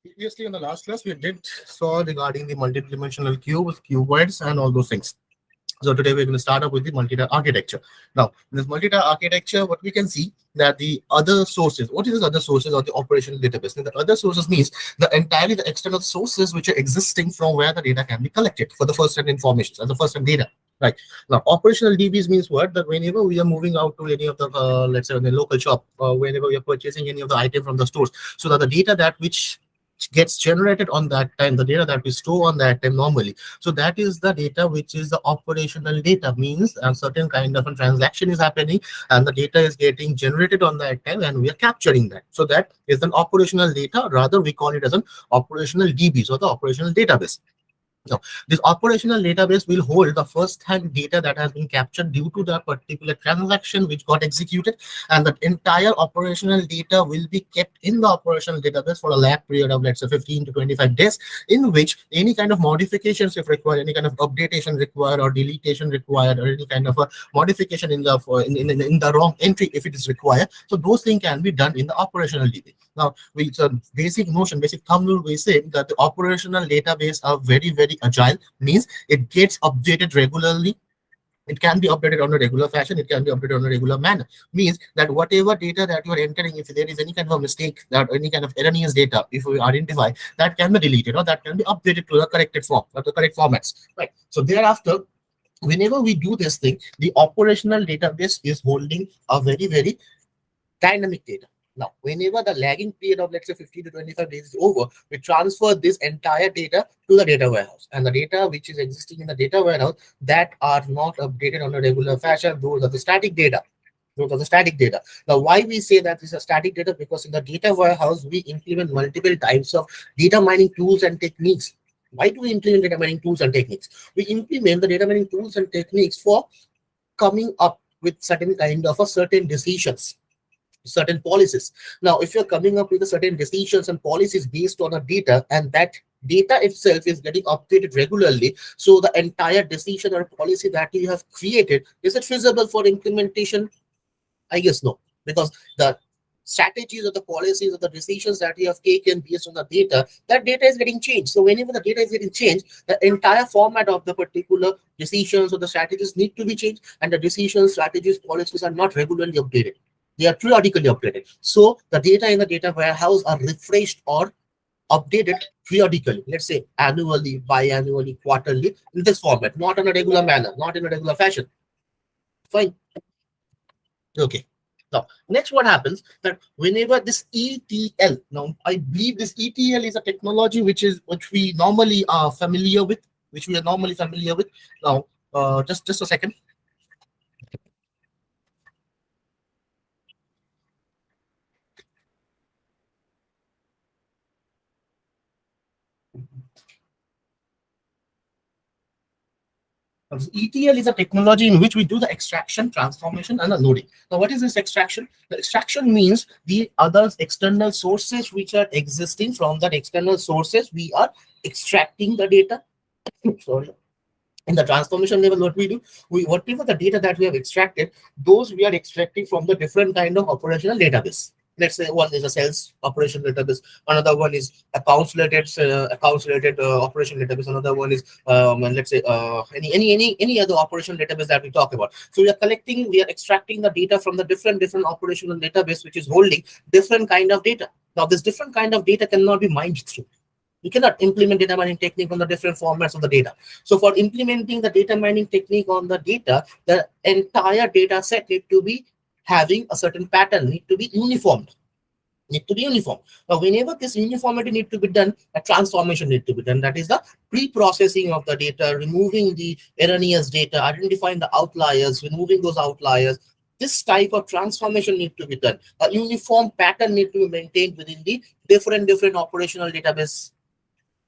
Previously, in the last class, we did saw regarding the multidimensional cubes, cuboids, and all those things. So today we're going to start up with the multi-tier architecture. Now, in this multi-tier architecture, what we can see that the other sources, what is this other sources or the operational database? Now, the other sources means the external sources which are existing from where the data can be collected for the first hand information and the first hand data. Right now, operational DBs means what? That whenever we are moving out to any of the, let's say, in the local shop, whenever we are purchasing any of the item from the stores, so that the data that which gets generated on that time, the data that we store on that time normally, so that is the data which is the operational data, means a certain kind of a transaction is happening and the data is getting generated on that time and we are capturing that. So that is an operational data, rather we call it as an operational DB, so the operational database. Now, this operational database will hold the first-hand data that has been captured due to the particular transaction which got executed, and the entire operational data will be kept in the operational database for a lag period of, let's say, 15 to 25 days, in which any kind of modifications, if required, any kind of updatation required or deletion required, or any kind of a modification in the in the wrong entry if it is required. So those things can be done in the operational DB. Now, it's a basic notion, basic thumb rule. We say that the operational database are very agile, means it gets updated regularly. It can be updated on a regular fashion. It can be updated on a regular manner. Means that whatever data that you are entering, if there is any kind of a mistake, that any kind of erroneous data, if we identify, that can be deleted or that can be updated to the corrected form or the correct formats. Right. So thereafter, whenever we do this thing, the operational database is holding a very dynamic data. Now, whenever the lagging period of, let's say, 15 to 25 days is over, we transfer this entire data to the data warehouse. And the data which is existing in the data warehouse that are not updated on a regular fashion, those are the static data. Those are the static data. Now, why we say that this is a static data? Because in the data warehouse, we implement multiple types of data mining tools and techniques. Why do we implement data mining tools and techniques? We implement the data mining tools and techniques for coming up with certain kind of a certain decisions, certain policies. Now, if you're coming up with a certain decisions and policies based on a data, and that data itself is getting updated regularly, so the entire decision or policy that you have created, is it feasible for implementation? I guess no, because the strategies or the policies or the decisions that you have taken based on the data, that data is getting changed. So whenever the data is getting changed, the entire format of the particular decisions or the strategies need to be changed, and the decisions, strategies, policies are not regularly updated. They are periodically updated. So the data in the data warehouse are refreshed or updated periodically, let's say annually, biannually, quarterly, in this format, not in a regular manner, not in a regular fashion. Fine. Okay. Now, next what happens that whenever this ETL, now I believe this ETL is a technology which we normally are familiar with, Now, just a second. ETL is a technology in which we do the extraction, transformation, and the loading. Now, what is this extraction? The extraction means the other external sources which are existing. From that external sources, we are extracting the data. Sorry. In the transformation level, what we do, whatever the data that we have extracted, those we are extracting from the different kind of operational database. Let's say one is a sales operation database, another one is accounts related operation database, another one is and let's say any other operation database that we talk about. So we are extracting the data from the different operational database which is holding different kind of data. Now, this different kind of data cannot be mined through. You cannot implement data mining technique on the different formats of the data. So for implementing the data mining technique on the data, the entire data set need to be having a certain pattern, need to be uniform. Now, whenever this uniformity need to be done, a transformation need to be done. That is the pre-processing of the data, removing the erroneous data, identifying the outliers, removing those outliers. This type of transformation need to be done. A uniform pattern need to be maintained within the different operational database.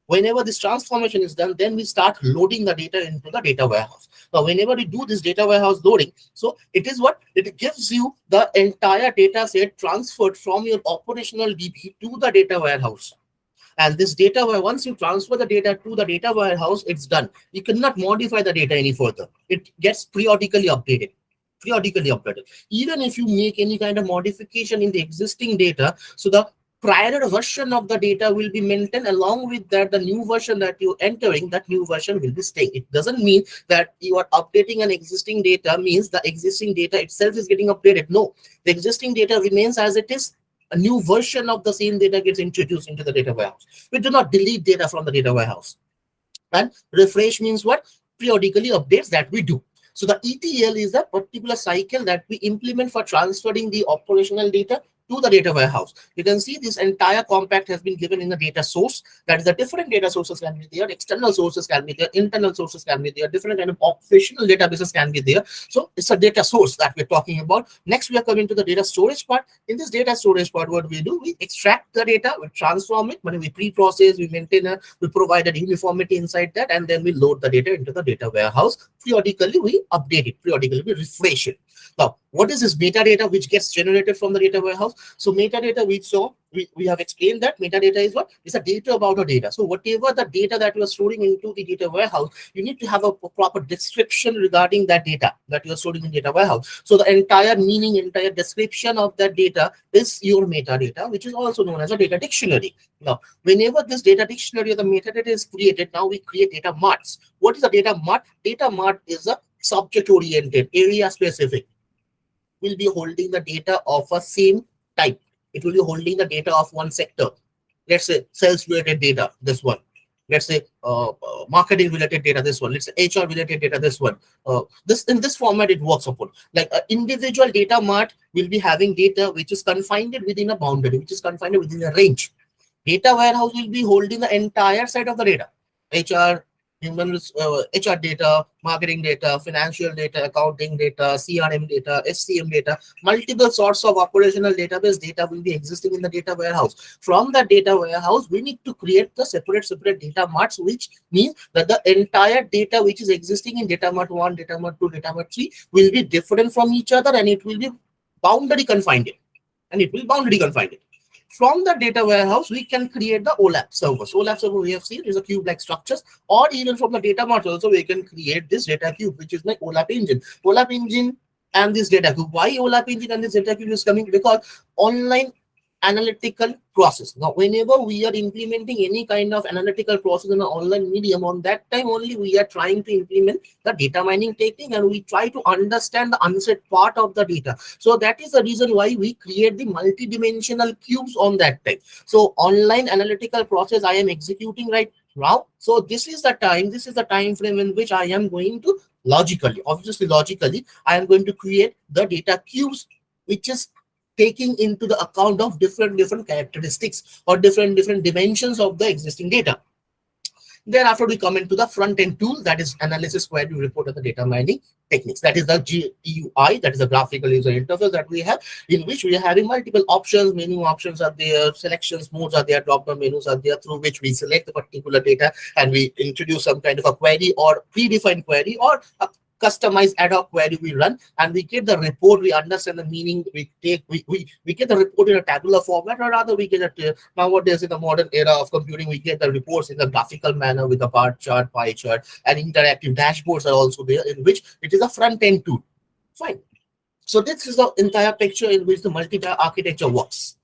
Whenever this transformation is done, then we start loading the data into the data warehouse. Now, whenever we do this data warehouse loading, so it is what? It gives you the entire data set transferred from your operational DB to the data warehouse. And this data, once you transfer the data to the data warehouse, it's done. You cannot modify the data any further. It gets periodically updated. Even if you make any kind of modification in the existing data, so the prior version of the data will be maintained. Along with that, the new version that you're entering, that new version will be staying. It doesn't mean that you are updating an existing data means the existing data itself is getting updated. No, the existing data remains as it is. A new version of the same data gets introduced into the data warehouse. We do not delete data from the data warehouse. And refresh means what? Periodically updates that we do. So the ETL is a particular cycle that we implement for transferring the operational data to the data warehouse. You can see this entire compact has been given in the data source. That is, the different data sources can be there, external sources can be there, internal sources can be there, different kind of operational databases can be there. So it's a data source that we're talking about. Next, we are coming to the data storage part. In this data storage part, what we do, we extract the data, we transform it, when we pre-process, we maintain a, we provide a uniformity inside that, and then we load the data into the data warehouse. Periodically, we update it, periodically, we refresh it. Now, what is this metadata which gets generated from the data warehouse? So metadata we saw, we have explained that metadata is what? It's a data about a data. So whatever the data that you are storing into the data warehouse, you need to have a proper description regarding that data that you are storing in data warehouse. So the entire meaning, entire description of that data is your metadata, which is also known as a data dictionary. Now, whenever this data dictionary or the metadata is created, now we create data marts. What is a data mart? Data mart is a subject-oriented, area-specific. Will be holding the data of a same type. It will be holding the data of one sector. Let's say sales related data, this one. Let's say marketing related data, this one. Let's say HR related data, this one. This in this format it works upon. Like an individual data mart will be having data which is confined within a boundary, which is confined within a range. Data warehouse will be holding the entire set of the data. HR, HR data, marketing data, financial data, accounting data, CRM data, SCM data, multiple sorts of operational database data will be existing in the data warehouse. From the data warehouse, we need to create the separate data marts, which means that the entire data which is existing in data mart 1, data mart 2, data mart 3 will be different from each other, and it will be boundary confined. From the data warehouse, we can create the OLAP servers. OLAP server we have seen is a cube-like structures, or even from the data mart also we can create this data cube, which is like OLAP engine. OLAP engine and this data cube. Why OLAP engine and this data cube is coming? Because online analytical process. Now, whenever we are implementing any kind of analytical process in an online medium, on that time only we are trying to implement the data mining technique, and we try to understand the unset part of the data. So that is the reason why we create the multi-dimensional cubes on that time. So online analytical process I am executing right now. So this is the time frame in which I am going to logically, I am going to create the data cubes, which is taking into the account of different characteristics or different dimensions of the existing data. Thereafter, we come into the front end tool, that is analysis query report of the data mining techniques. That is the GUI, that is the graphical user interface that we have, in which we are having multiple options. Menu options are there, selections modes are there, drop-down menus are there, through which we select the particular data and we introduce some kind of a query or predefined query or a customized ad hoc query we run, and we get the report. We understand the meaning. We get the report in a tabular format, or rather we get it nowadays in the modern era of computing. We get the reports in the graphical manner with a bar chart, pie chart, and interactive dashboards are also there, in which it is a front end tool. Fine. So this is the entire picture in which the multi-tier architecture works.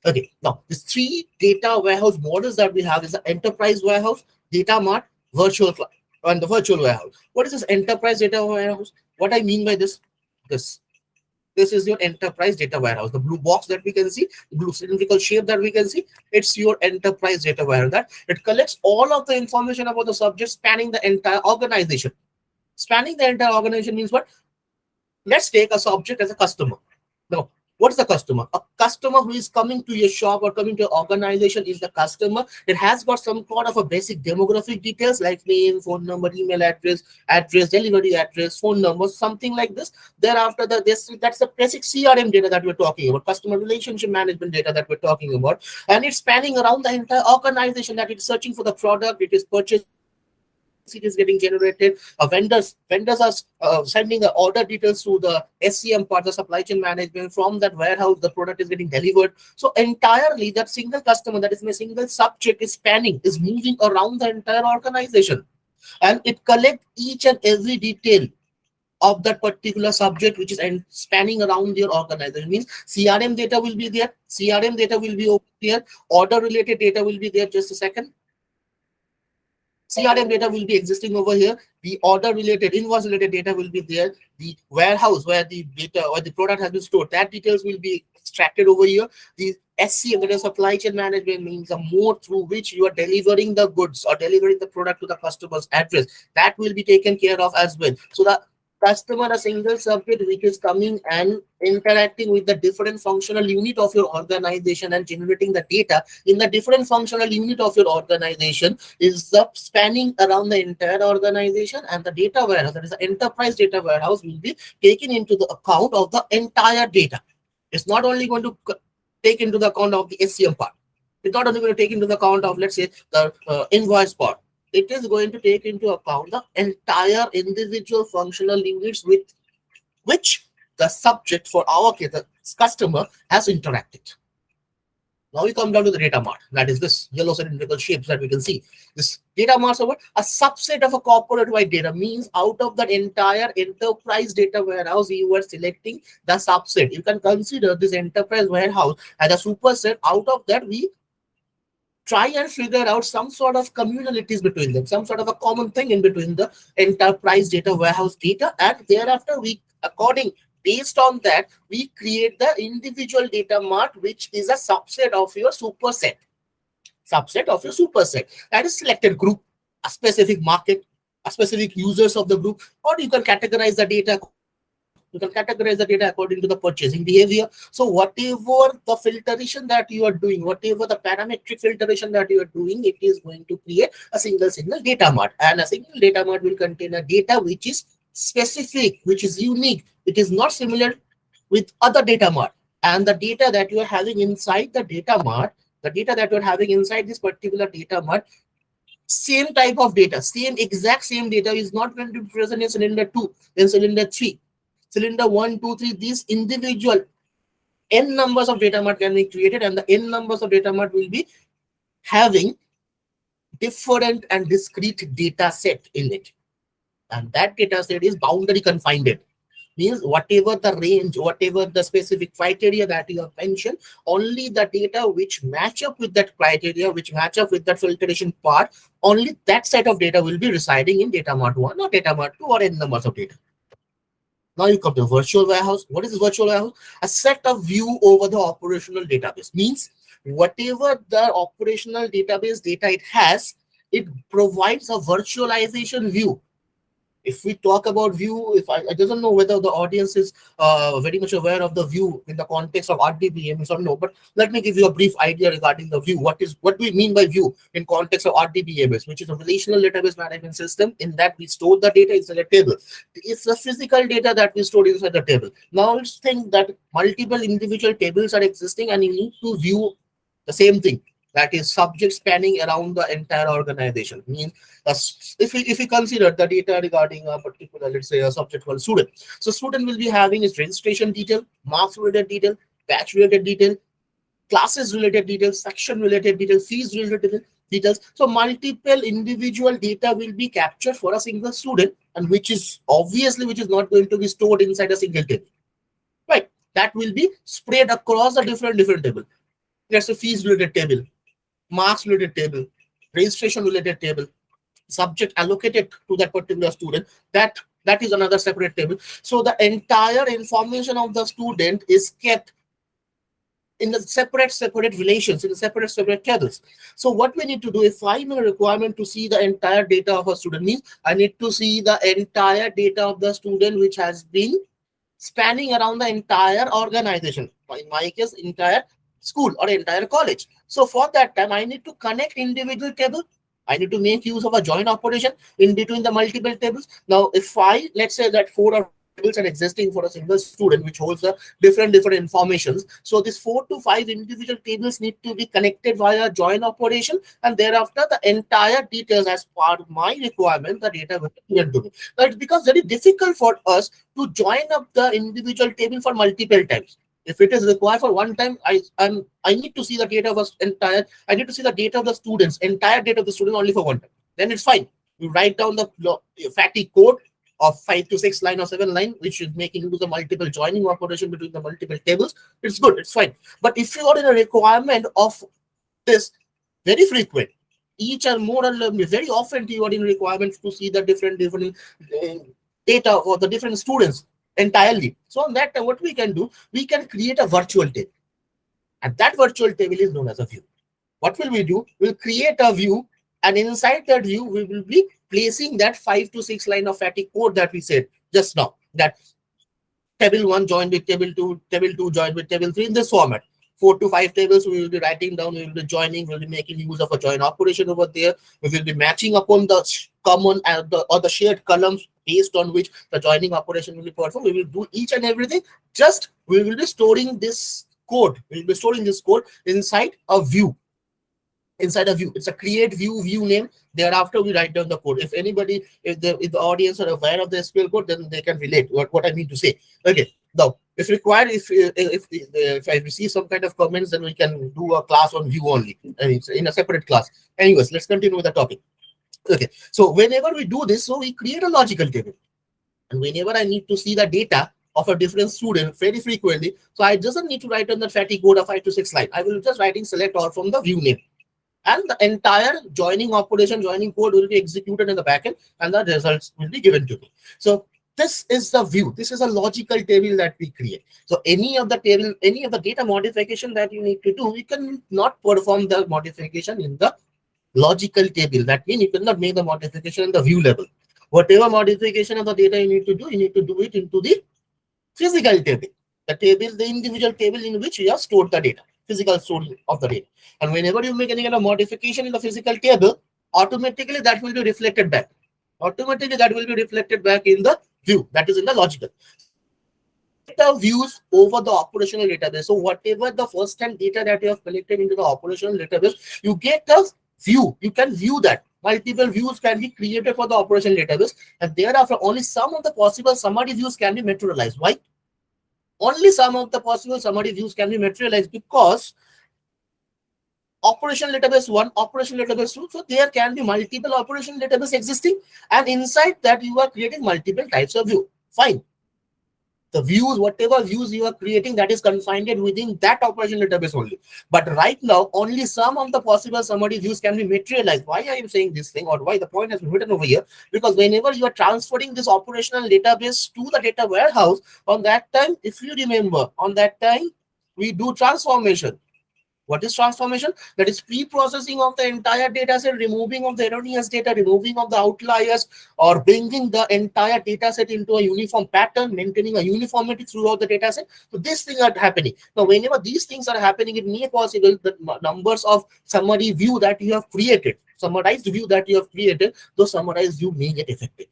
Okay, now these three data warehouse models that we have is the enterprise warehouse, data mart, virtual cloud, and the virtual warehouse. What is this enterprise data warehouse? What I mean by this is your enterprise data warehouse. The blue box that we can see, the blue cylindrical shape that we can see, it's your enterprise data warehouse. That it collects all of the information about the subject spanning the entire organization. Spanning the entire organization means what? Let's take a subject as a customer. Now, what is the customer? A customer who is coming to your shop or coming to your organization is the customer. It has got some kind of a basic demographic details like name, phone number, email address, delivery address, phone number, something like this. Thereafter, that's the basic CRM data that we're talking about, customer relationship management data that we're talking about. And it's spanning around the entire organization, that it's searching for the product, it is purchasing, it is getting generated. Vendors are sending the order details to the SCM part, the supply chain management. From that warehouse, the product is getting delivered. So entirely that single customer, that is my single subject, is spanning, is moving around the entire organization, and it collects each and every detail of that particular subject which is spanning around your organization. Means CRM data will be there, CRM data will be over there, order related data will be there. Just a second. CRM data will be existing over here. The order related, invoice related data will be there. The warehouse where the data or the product has been stored, that details will be extracted over here. The SCM, that is supply chain management, means the mode through which you are delivering the goods or delivering the product to the customer's address, that will be taken care of as well. So the customer, a single subject which is coming and interacting with the different functional unit of your organization and generating the data in the different functional unit of your organization, is spanning around the entire organization, and the data warehouse, that is the enterprise data warehouse, will be taken into the account of the entire data. It's not only going to take into the account of the SCM part. It's not only going to take into the account of, let's say, the invoice part. It is going to take into account the entire individual functional units with which the subject, for our case, the customer, has interacted. Now we come down to the data mart. That is this yellow cylindrical shapes that we can see. This data mart over a subset of a corporate-wide data, means out of that entire enterprise data warehouse, you were selecting the subset. You can consider this enterprise warehouse as a superset. Out of that, we try and figure out some sort of communalities between them, some sort of a common thing in between the enterprise data warehouse data, and thereafter we, based on that, we create the individual data mart, which is a subset of your superset. That is selected group, a specific market, a specific users of the group, or you can categorize the data. You can categorize the data according to the purchasing behavior. So whatever the filtration that you are doing, whatever the parametric filtration that you are doing, it is going to create a single data mart. And a single data mart will contain a data which is specific, which is unique. It is not similar with other data mart. And the data that you are having inside the data mart, the data that you are having inside this particular data mart, same type of data, exact same data is not going to be present in cylinder 2, in cylinder 3. Cylinder 1, 2, 3, these individual n numbers of data mart can be created, and the n numbers of data mart will be having different and discrete data set in it. And that data set is boundary confined. Means whatever the range, whatever the specific criteria that you have mentioned, only the data which match up with that criteria, which match up with that filtration part, only that set of data will be residing in data mart 1 or data mart 2 or n numbers of data. Now you come to virtual warehouse. What is virtual warehouse? A set of view over the operational database. Means whatever the operational database data it has, it provides a virtualization view. If we talk about view, if I doesn't know whether the audience is very much aware of the view in the context of RDBMS or no, but let me give you a brief idea regarding the view. What do we mean by view in context of RDBMS, which is a relational database management system, in that we store the data inside a table. It's the physical data that we store inside the table. Now let's think that multiple individual tables are existing and you need to view the same thing. That is subject spanning around the entire organization. Means if we consider the data regarding a particular, let's say, a subject called student. So student will be having his registration detail, marks related detail, batch related detail, classes related details, section related details, fees related details. So multiple individual data will be captured for a single student, and which is not going to be stored inside a single table. Right? That will be spread across a different table. There's a fees related table, marks related table, registration related table, subject allocated to that particular student, that is another separate table. So the entire information of the student is kept in the separate relations, in the separate tables. So what we need to do, if I'm a requirement to see the entire data of a student, means I need to see the entire data of the student which has been spanning around the entire organization, in my case entire school or entire college. So for that time, I need to connect individual tables. I need to make use of a join operation in between the multiple tables. Now, if let's say that 4 tables are existing for a single student, which holds the different informations. So these 4 to 5 individual tables need to be connected via join operation, and thereafter the entire details as part of my requirement, the data will be given to me. Now it becomes very difficult for us to join up the individual table for multiple times. If it is required for one time, I need to see the data of I need to see the data of the students, entire data of the student only for one time. Then it's fine. You write down the fatty code, of 5 to 6 line or 7 line, which is making use of multiple joining operation between the multiple tables, it's good, it's fine. But if you are in a requirement of this very frequent, each and more and very often you are in requirements to see the different uh, data or the different students entirely. So on that, what we can do, we can create a virtual table, and that virtual table is known as a view. What will we do? We'll create a view, and inside that view, we will be placing that 5 to 6 line of static code that we said just now. That table 1 joined with table 2 joined with table 3 in this format. 4 to 5 tables we will be writing down, we will be joining, we'll be making use of a join operation over there. We will be matching upon the common and or the shared columns based on which the joining operation will be performed. We will do each and everything. Just we will be storing this code. We will be storing this code inside a view. Inside a view, it's a create view name. Thereafter we write down the code. If anybody, if the audience are aware of the SQL code, then they can relate what I mean to say. Okay, now if required, if I receive some kind of comments, then we can do a class on view only, and it's in a separate class. Anyways, let's continue with the topic. Okay, so whenever we do this, so we create a logical table, and whenever I need to see the data of a different student very frequently, so I doesn't need to write on the fatty code of 5 to 6 line. I will just writing select all from the view name, and the entire joining operation, joining code will be executed in the backend, and the results will be given to me. So this is the view. This is a logical table that we create. So any of the table, any of the data modification that you need to do, you can not perform the modification in the logical table. That means you cannot make the modification in the view level. Whatever modification of the data you need to do it into the physical table. The table, the individual table in which you have stored the data, physical storing of the data. And whenever you make any kind of modification in the physical table, automatically that will be reflected back. Automatically that will be reflected back in the view, that is in the logical. Data views over the operational database. So whatever the first time data that you have collected into the operational database, you get a view. You can view that. Multiple views can be created for the operational database, and thereafter only some of the possible summary views can be materialized. Why? Only some of the possible summary views can be materialized because operational database 1, operational database 2, so there can be multiple operational database existing, and inside that you are creating multiple types of view. Fine. The views, whatever views you are creating, that is confined within that operational database only. But right now, only some of the possible summary views can be materialized. Why I am saying this thing, or why the point has been written over here? Because whenever you are transferring this operational database to the data warehouse, on that time, if you remember, on that time, we do transformation. What is transformation? That is pre-processing of the entire data set, removing of the erroneous data, removing of the outliers, or bringing the entire data set into a uniform pattern, maintaining a uniformity throughout the data set. So these things are happening. Now, whenever these things are happening, it may possible that numbers of summary view that you have created, summarized view that you have created, those summarized view may get affected.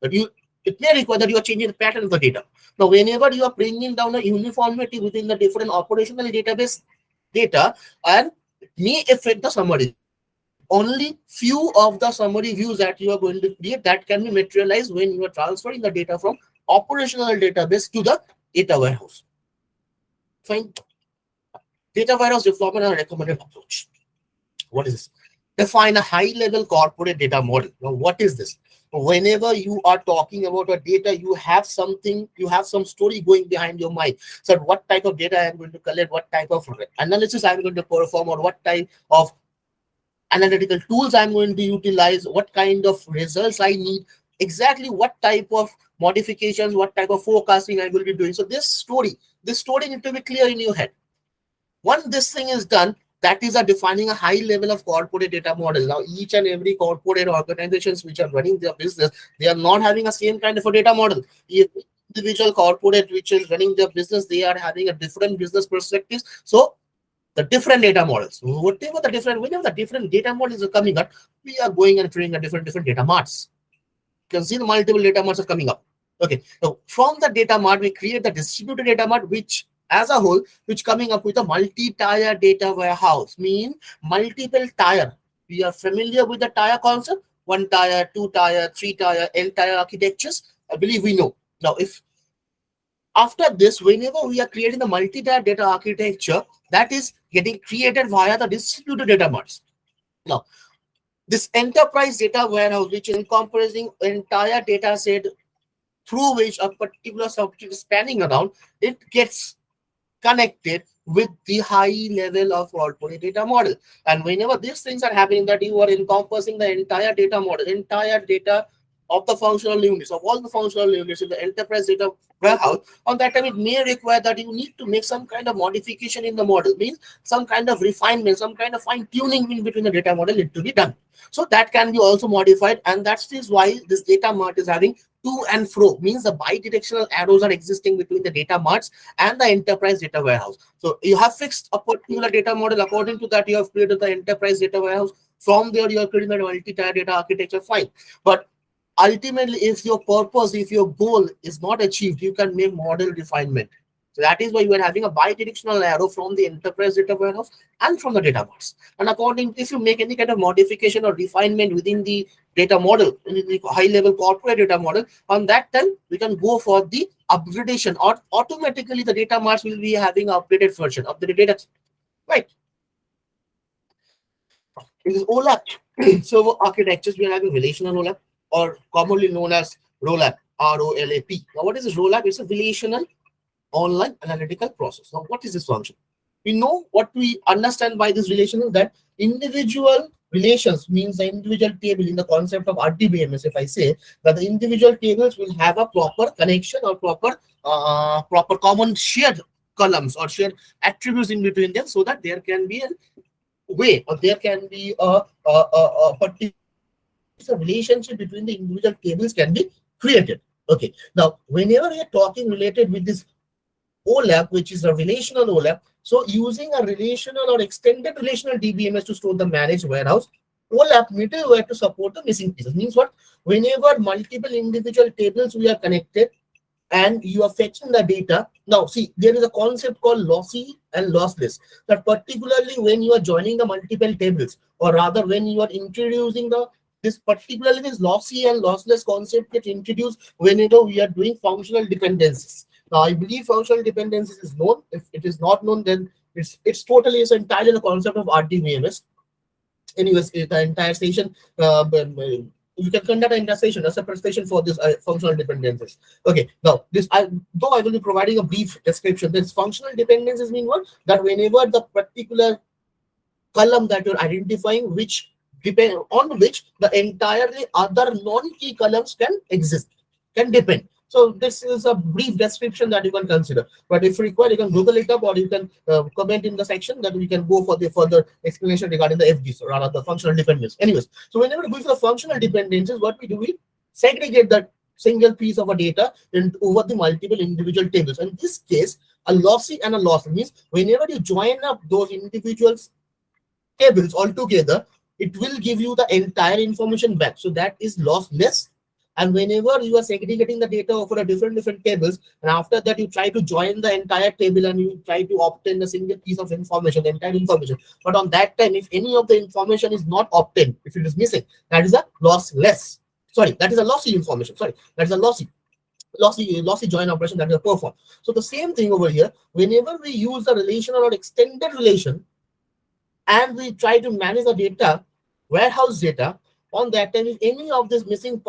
But it may require that you are changing the pattern of the data. Now, whenever you are bringing down a uniformity within the different operational database data, and it may affect the summary. Only few of the summary views that you are going to create that can be materialized when you are transferring the data from operational database to the data warehouse. Fine. Data warehouse development and recommended approach. What is this? Define a high-level corporate data model. Now, what is this? Whenever you are talking about a data, you have something, you have some story going behind your mind. So what type of data I am going to collect, what type of analysis I'm going to perform, or what type of analytical tools I'm going to utilize, what kind of results I need, exactly what type of modifications, what type of forecasting I will be doing. So this story need to be clear in your head. Once this thing is done, that is defining a high level of corporate data model. Now, each and every corporate organizations which are running their business, they are not having a same kind of a data model. Individual corporate which is running their business, they are having a different business perspectives. So the different data models, whenever the different data models are coming up, we are going and creating a different data marts. You can see the multiple data marts are coming up. Okay, so from the data mart, we create the distributed data mart, which as a whole, which coming up with a multi-tier data warehouse, mean multiple tier. We are familiar with the tier concept, 1 tier, 2 tier, 3 tier, N tier architectures. I believe we know. Now, if after this, whenever we are creating the multi-tier data architecture, that is getting created via the distributed data marts. Now, this enterprise data warehouse, which is encompassing entire data set through which a particular subject is spanning around, it gets connected with the high level of corporate data model. And whenever these things are happening, that you are encompassing the entire data model, entire data of the functional units, of all the functional units in the enterprise data warehouse, on that time it may require that you need to make some kind of modification in the model, means some kind of refinement, some kind of fine tuning in between the data model need to be done. So that can be also modified, and that's this why this data mart is having to and fro, means the bidirectional arrows are existing between the data marts and the enterprise data warehouse. So you have fixed a particular data model. According to that, you have created the enterprise data warehouse. From there, you are creating the multi-tier data architecture. Fine. But ultimately, if your purpose, if your goal is not achieved, you can make model refinement. So that is why you are having a bidirectional arrow from the enterprise data warehouse and from the data marts. And according, if you make any kind of modification or refinement within the data model, in the high level corporate data model, on that time we can go for the upgradation, or automatically the data marts will be having an updated version of the data. Right. In this OLAP server architectures, we are having relational OLAP, or commonly known as ROLAP, ROLAP. Now, what is this ROLAP? It's a relational online analytical process. Now, what is this function? We know what we understand by this relational, that individual relations means the individual table in the concept of RDBMS. If I say that the individual tables will have a proper connection or proper common shared columns or shared attributes in between them, so that there can be a way, or there can be a particular relationship between the individual tables can be created. Okay. Now, whenever we are talking related with this OLAP, which is a relational OLAP, so using a relational or extended relational DBMS to store the managed warehouse, OLAP middleware to support the missing pieces. Means what? Whenever multiple individual tables we are connected and you are fetching the data. Now, see, there is a concept called lossy and lossless, that particularly when you are joining the multiple tables, or rather when you are introducing particularly this lossy and lossless concept gets introduced whenever we are doing functional dependencies. Now, I believe functional dependencies is known. If it is not known, then it's entirely the concept of RDBMS. Anyways, the entire station, you can conduct an entire station, a separate station for this functional dependencies. Okay, now though I will be providing a brief description, this functional dependencies mean what? That whenever the particular column that you're identifying, which depend on which the entirely other non-key columns can depend. So this is a brief description that you can consider. But if required, you can Google it up, or you can comment in the section that we can go for the further explanation regarding the FDs, or rather the functional dependencies. Anyways, so whenever we go for the functional dependencies, what we do, we segregate that single piece of a data over the multiple individual tables. In this case, a lossy and a lossless means whenever you join up those individual tables all together, it will give you the entire information back. So that is lossless. And whenever you are segregating the data over a different tables, and after that you try to join the entire table and you try to obtain a single piece of information, the entire information. But on that time, if any of the information is not obtained, if it is missing, that is a lossless. Sorry, that is a lossy information. Sorry, that is a lossy join operation that we perform. So the same thing over here, whenever we use a relational or extended relation, and we try to manage the data, warehouse data, on that time, if any of this missing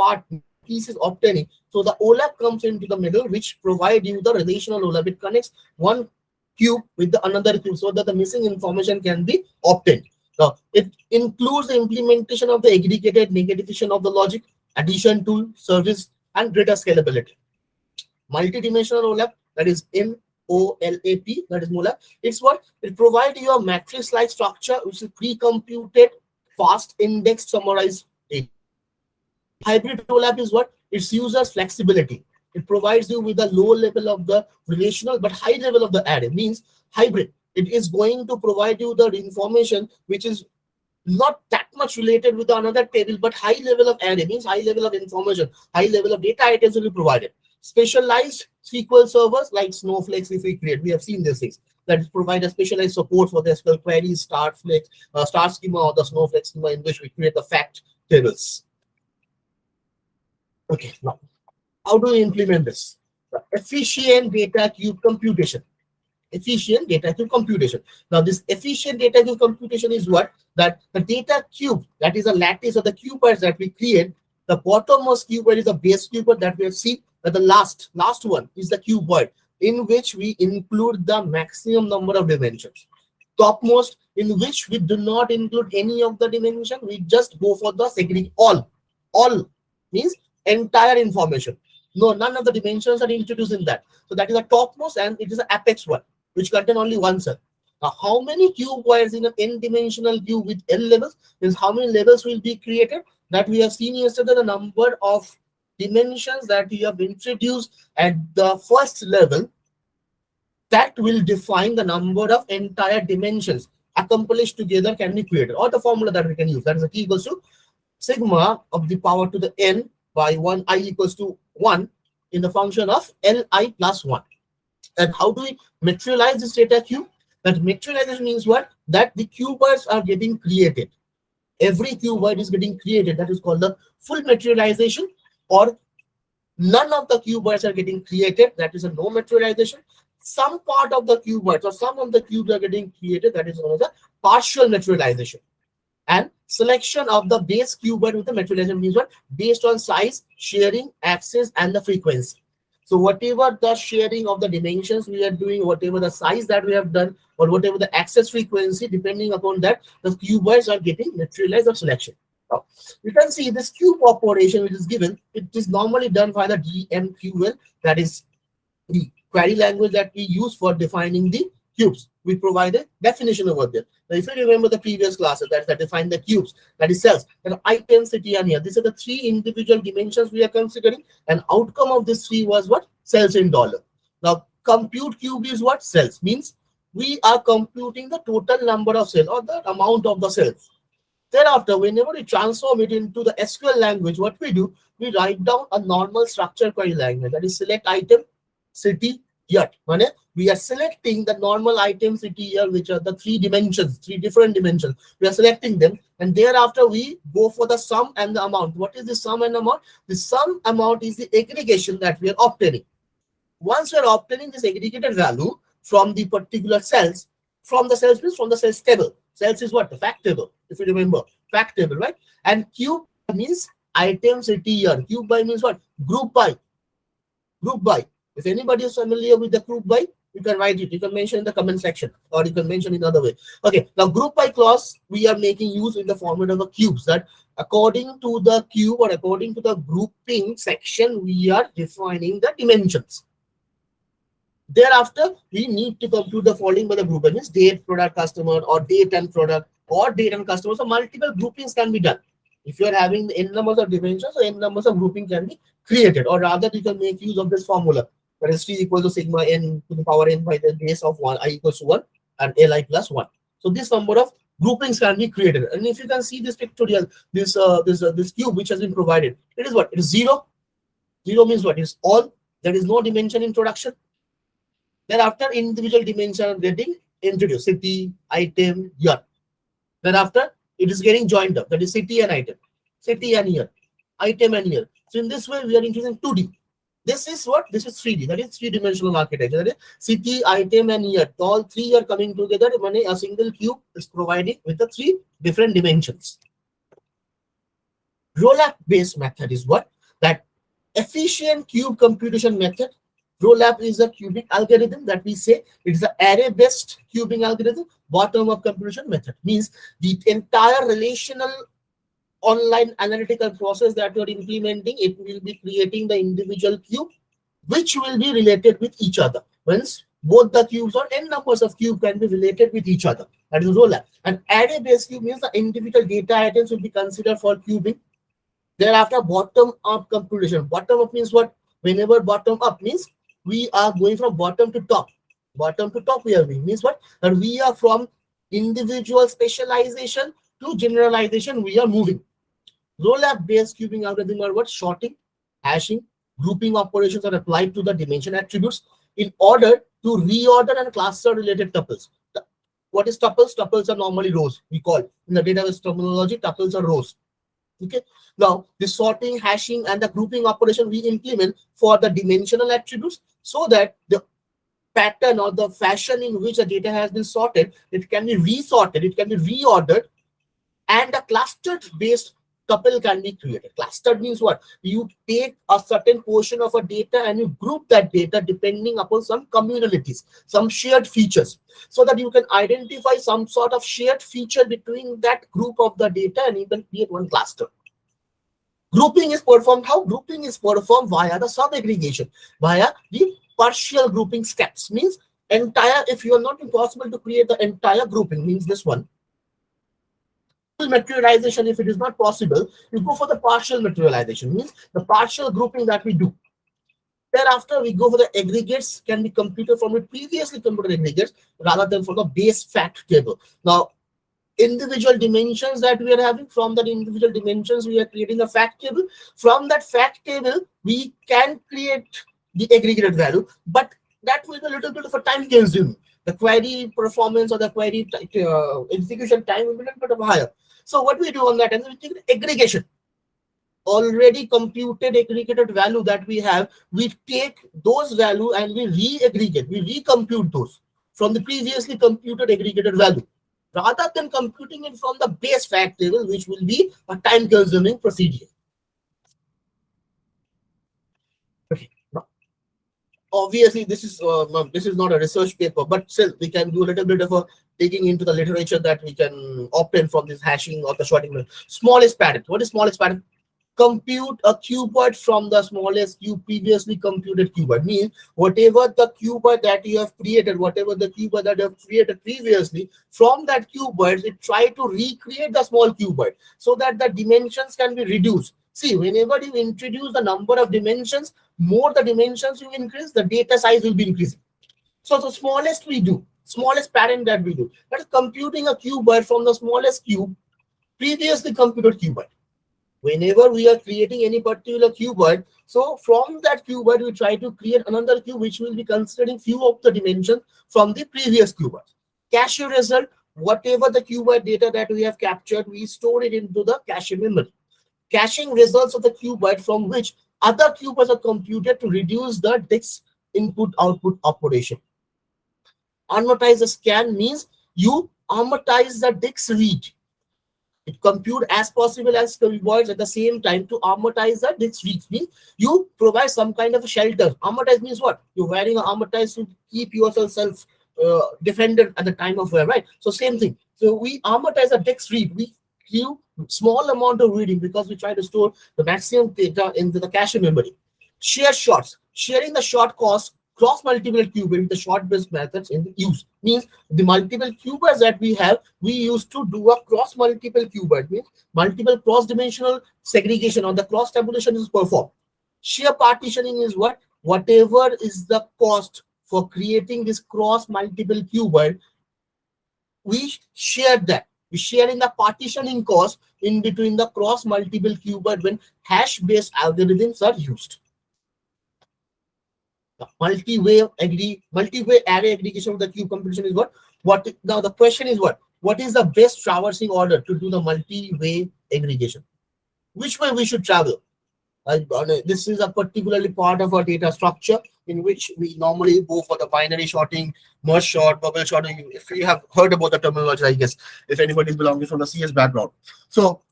piece is obtaining, so the OLAP comes into the middle, which provide you the relational OLAP. It connects one cube with the another cube, so that the missing information can be obtained. Now, it includes the implementation of the aggregated negatification of the logic, addition tool, service, and greater scalability. Multidimensional OLAP, that is MOLAP, that is MOLAP. It's what? It provides you a matrix-like structure, which is pre-computed, fast indexed, summarized data. Hybrid OLAP is what? It's users flexibility. It provides you with a low level of the relational but high level of the array. Means hybrid. It is going to provide you the information which is not that much related with another table, but high level of array, means high level of information, high level of data items will be provided. Specialized SQL servers like Snowflake, if we create, we have seen these things that provide a specialized support for the SQL queries, star schema, or the Snowflake schema, in which we create the fact tables. Okay, now how do we implement this? The efficient data cube computation. Efficient data cube computation. Now, this efficient data cube computation is what? That the data cube, that is a lattice of the cubers that we create. The bottommost cuber is a base cuber that we have seen. that the last one is the cuboid, in which we include the maximum number of dimensions. Topmost, in which we do not include any of the dimension, we just go for the segregate all means entire information. No, none of the dimensions are introduced in that. So that is the topmost, and it is the apex one, which contain only one cell. Now, how many cuboids in an n-dimensional cube with n levels means how many levels will be created? That we have seen yesterday, the number of dimensions that we have introduced at the first level, that will define the number of entire dimensions accomplished together can be created, or the formula that we can use. That is T equals to sigma of the power to the n by 1 I equals to 1 in the function of Li plus 1. And how do we materialize this data cube? That materialization means what? That the cuboids are getting created. Every cuboid is getting created. That is called the full materialization, or none of the cuboids are getting created. That is a no materialization. Some part of the cuboids or some of the cubes are getting created. That is known as a partial materialization. And selection of the base cuboid with the materialization means what? Based on size, sharing, axis, and the frequency. So whatever the sharing of the dimensions we are doing, whatever the size that we have done, or whatever the axis frequency, depending upon that, the cuboids are getting materialized or selection. Now, you can see this cube operation which is given. It is normally done by the DMQL, that is the query language that we use for defining the cubes. We provide a definition over there. Now, if you remember the previous classes that define the cubes, that is cells, and item, city, and here. These are the three individual dimensions we are considering, and outcome of this three was what? Cells in dollar. Now, compute cube is what? Cells. Means we are computing the total number of cells or the amount of the cells. Thereafter, whenever we transform it into the SQL language, what we do, we write down a normal structure query language, that is select item, city, year. We are selecting the normal item, city, year, which are the three dimensions, three different dimensions. We are selecting them, and thereafter we go for the sum and the amount. What is the sum and amount? The sum amount is the aggregation that we are obtaining. Once we are obtaining this aggregated value from the particular cells, from the cells means from the cells table. Cells is what? The fact table, if you remember. Fact table, right? And cube means item, city, year. Cube by means what? Group by. Group by. If anybody is familiar with the group by, you can write it. You can mention in the comment section, or you can mention in another way. Okay, now group by clause we are making use in the format of a cubes, that according to the cube or according to the grouping section, we are defining the dimensions. Thereafter, we need to compute the following by the group. That means date, product, customer, or date and product, or date and customer. So multiple groupings can be done. If you are having n numbers of dimensions, so n numbers of grouping can be created, or rather you can make use of this formula. That is T equals to sigma n to the power n by the base of 1, I equals to 1, and Li plus 1. So this number of groupings can be created. And if you can see this pictorial, this cube which has been provided, it is what? It is 0. 0 means what? It is all. There is no dimension introduction. Thereafter, individual dimensions are getting introduced. City, item, year. Thereafter, it is getting joined up. That is city and item. City and year. Item and year. So in this way, we are introducing 2D. This is what? This is 3D. That is three-dimensional architecture. That is city, item, and year. All three are coming together when a single cube is providing with the three different dimensions. Rollup-based method is what? That efficient cube computation method. Rollup is a cubic algorithm that we say it is an array-based cubing algorithm. Bottom-up computation method means the entire relational online analytical process that you are implementing, it will be creating the individual cube which will be related with each other. Once both the cubes or n numbers of cubes can be related with each other. That is rollup. And array-based cube means the individual data items will be considered for cubing. Thereafter, bottom-up computation. Bottom-up means what? Whenever bottom-up means we are going from bottom to top. Bottom to top we are doing means what? That we are from individual specialization to generalization we are moving. Rollup-based cubing algorithm are what? Sorting, hashing, grouping operations are applied to the dimension attributes in order to reorder and cluster related tuples. What is tuples? Tuples are normally rows. We call in the database terminology, tuples are rows. Okay. Now, the sorting, hashing, and the grouping operation we implement for the dimensional attributes, so that the pattern or the fashion in which the data has been sorted, it can be resorted, it can be reordered, and the clustered based tuple can be created. Clustered means what? You take a certain portion of a data and you group that data depending upon some communalities, some shared features, so that you can identify some sort of shared feature between that group of the data and you can create one cluster. Grouping is performed how? Grouping is performed via the sub-aggregation, via the partial grouping steps. Means entire, if you are not possible to create the entire grouping, means this one, materialization, if it is not possible, you go for the partial materialization, means the partial grouping that we do. Thereafter, we go for the aggregates, can be computed from the previously computed aggregates rather than from the base fact table. Now, individual dimensions that we are having, from that individual dimensions, we are creating a fact table. From that fact table, we can create the aggregated value, but that will be a little bit of a time consuming. The query performance or the query execution time will be a little bit of higher. So what we do on that, and we take the aggregation. Already computed aggregated value that we have, we take those value and we re-aggregate, we recompute those from the previously computed aggregated value, rather than computing it from the base fact table, which will be a time-consuming procedure. Okay. Now, obviously, this is not a research paper, but still we can do a little bit of a digging into the literature that we can obtain from this hashing or the sorting. Smallest pattern. What is smallest pattern? Compute a cuboid from the smallest cube previously computed cuboid. Means whatever the cuboid that you have created, whatever the cuboid that you have created previously, from that cuboid, it try to recreate the small cuboid so that the dimensions can be reduced. See, whenever you introduce the number of dimensions, more the dimensions you increase, the data size will be increasing. So the smallest we do, smallest pattern that we do, that is computing a cuboid from the smallest cube previously computed cuboid. Whenever we are creating any particular cuboid, so from that cuboid, we try to create another cube which will be considering few of the dimensions from the previous cuboid. Cache result, whatever the cuboid data that we have captured, we store it into the cache memory. Caching results of the cuboid from which other cuboids are computed to reduce the DIX input-output operation. Amortize a scan means you amortize the DIX read. It compute as possible as cuboids at the same time to amortize the DIX reads. Means you provide some kind of a shelter. Amortize means what? You're wearing an amortize to keep yourself defended at the time of wear, right? So same thing. So we amortize the DIX read. We give small amount of reading because we try to store the maximum data into the cache memory. Share shorts. Sharing the short cost cross multiple cuboids, the short based methods in use. Means the multiple cuboids that we have, we used to do a cross multiple cuboid, means multiple cross dimensional segregation or the cross tabulation is performed. Shear partitioning is what? Whatever is the cost for creating this cross multiple cuboid, we share that. We share in the partitioning cost in between the cross multiple cuboid when hash based algorithms are used. Multi-way array aggregation of the cube computation is what? Now the question is what is the best traversing order to do the multi-way aggregation? Which way we should travel? This is a particularly part of our data structure in which we normally go for the binary sorting, merge sort, bubble sorting. If you have heard about the terminology, I guess, if anybody is belonging from the CS background. So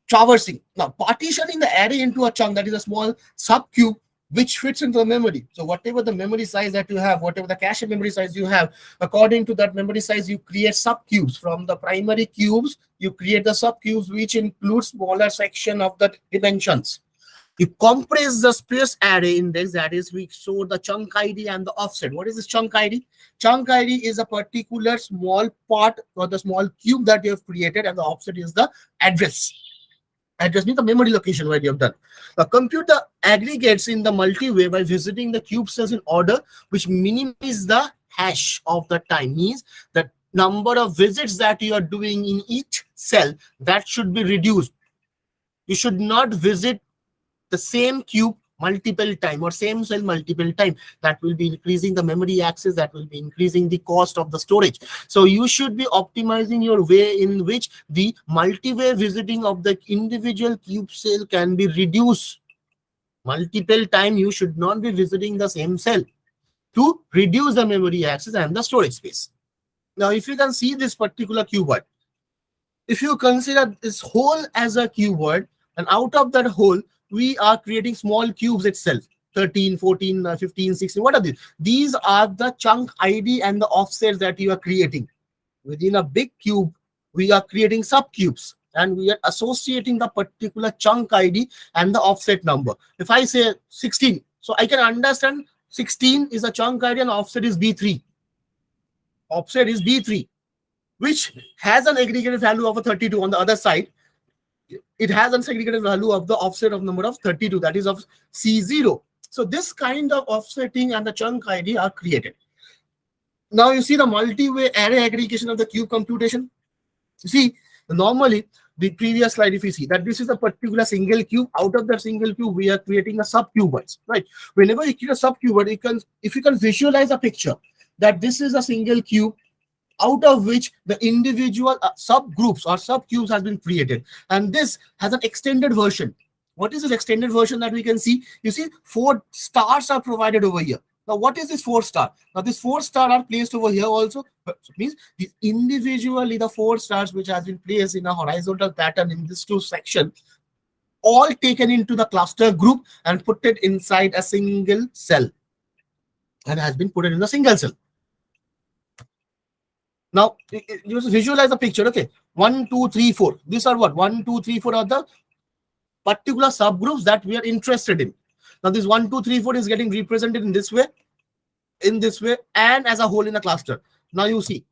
traversing. Now partitioning the array into a chunk that is a small subcube which fits into the memory. So whatever the memory size that you have, whatever the cache memory size you have, according to that memory size, you create subcubes. From the primary cubes, you create the subcubes, which includes smaller section of the dimensions. You compress the space array index, that is, we store the chunk ID and the offset. What is this chunk ID? Chunk ID is a particular small part or the small cube that you have created, and the offset is the address. Address means the memory location where you have done. Now, compute the aggregates in the multi-way by visiting the cube cells in order which minimizes the hash of the time. Means the number of visits that you are doing in each cell, that should be reduced. You should not visit the same cube multiple time or same cell multiple time. That will be increasing the memory access, that will be increasing the cost of the storage. So you should be optimizing your way in which the multi-way visiting of the individual cube cell can be reduced. Multiple time you should not be visiting the same cell to reduce the memory access and the storage space. Now if you can see this particular cuboid, if you consider this whole as a cuboid, and out of that whole, we are creating small cubes itself. 13, 14, 15, 16. What are these? These are the chunk ID and the offsets that you are creating. Within a big cube, we are creating subcubes and we are associating the particular chunk ID and the offset number. If I say 16, so I can understand 16 is a chunk ID and offset is B3. Offset is B3, which has an aggregated value of a 32 on the other side. It has an aggregated value of the offset of number of 32, that is of C0. So this kind of offsetting and the chunk ID are created. Now you see the multi-way array aggregation of the cube computation. You see, normally the previous slide, if you see that this is a particular single cube, out of that single cube, we are creating a subcuboid, right? Whenever you create a subcuboid, if you can visualize a picture that this is a single cube out of which the individual subgroups or subcubes has been created, and this has an extended version. What is this extended version that we can see? You see, 4 stars are provided over here. Now, what is this 4 star? Now, this 4 star are placed over here also. So it means individually the 4 stars which has been placed in a horizontal pattern in this 2 section, all taken into the cluster group and put it inside a single cell, and has been put in a single cell. Now, you visualize the picture. Okay, 1, 2, 3, 4. These are what? 1, 2, 3, 4 are the particular subgroups that we are interested in. Now, this 1, 2, 3, 4 is getting represented in this way, and as a whole in a cluster. Now, you see,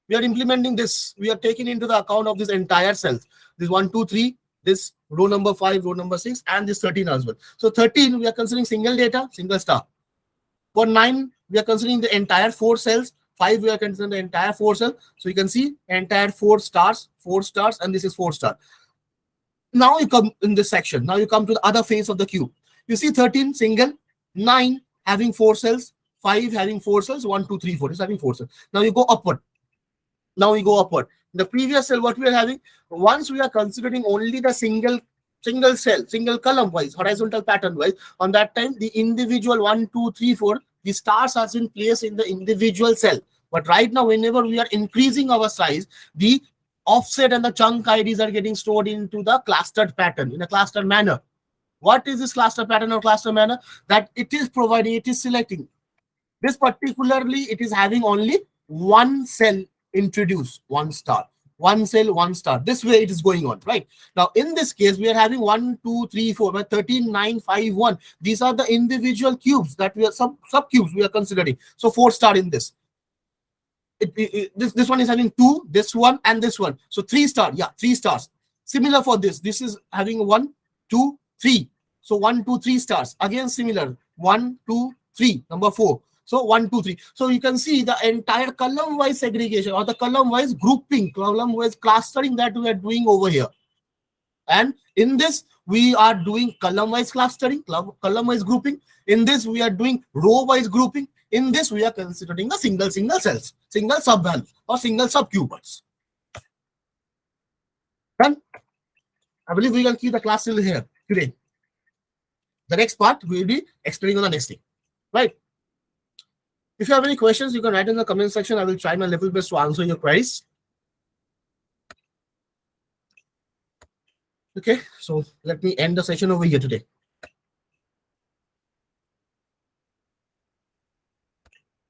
we are implementing this. We are taking into the account of this entire cells. This 1, 2, 3, this row number 5, row number 6, and this 13 as well. So, 13, we are considering single data, single star. For 9, we are considering the entire 4 cells. 5, we are considering the entire 4 cells. So, you can see entire 4 stars, and this is 4 star. Now you come in this section. Now you come to the other face of the cube. You see 13 single, 9 having 4 cells, 5 having 4 cells, 1, 2, 3, 4 is having 4 cells. Now you go upward. The previous cell, what we are having, once we are considering only the single cell, single column wise, horizontal pattern wise, on that time the individual 1, 2, 3, 4, the stars has been placed in the individual cell. But right now, whenever we are increasing our size, the offset and the chunk IDs are getting stored into the clustered pattern in a clustered manner. What is this cluster pattern or cluster manner? That it is providing, it is selecting. This particularly, it is having only one cell introduced, 1 star. 1 cell, 1 star. This way it is going on, right? Now, in this case, we are having 1, 2, 3, 4, but 13, 9, 5, 1. These are the individual cubes that we are subcubes we are considering. So 4 star in this. This one is having 2, this one, and this one. So 3 star, yeah, 3 stars. Similar for this. This is having 1, 2, 3. So 1, 2, 3 stars. Again, similar. 1, 2, 3. Number 4. So 1, 2, 3. So you can see the entire column-wise segregation or the column-wise grouping, column-wise clustering that we are doing over here. And in this, we are doing column-wise clustering, column-wise grouping. In this, we are doing row-wise grouping. In this, we are considering the single cells, single subvalves or single subcuboids. Done? I believe we can keep the class till here today. The next part we will be explaining on the next thing, right? If you have any questions, you can write in the comment section. I will try my level best to answer your queries. Okay, so let me end the session over here today.